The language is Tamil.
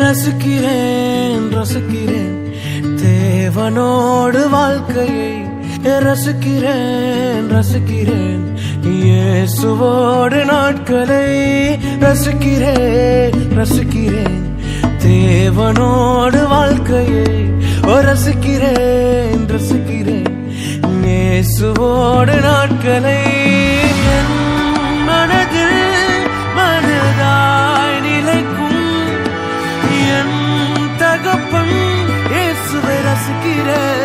ரசிக்கிறேன் ரசிக்கிறேன் தேவனோடு வாழ்க்கையை ரசிக்கிறேன் ரசிக்கிறேன் இயேசுவோடு நாட்களை ரசிக்கிறேன் ரசிக்கிறேன் தேவனோடு வாழ்க்கையை ரசிக்கிறேன் ரசிக்கிறேன் இயேசுவோடு நாட்களை என் மனதில் மனதாய் நிலைக்கும் என் தகப்பன் இயேசுவை ரசிக்கிறேன்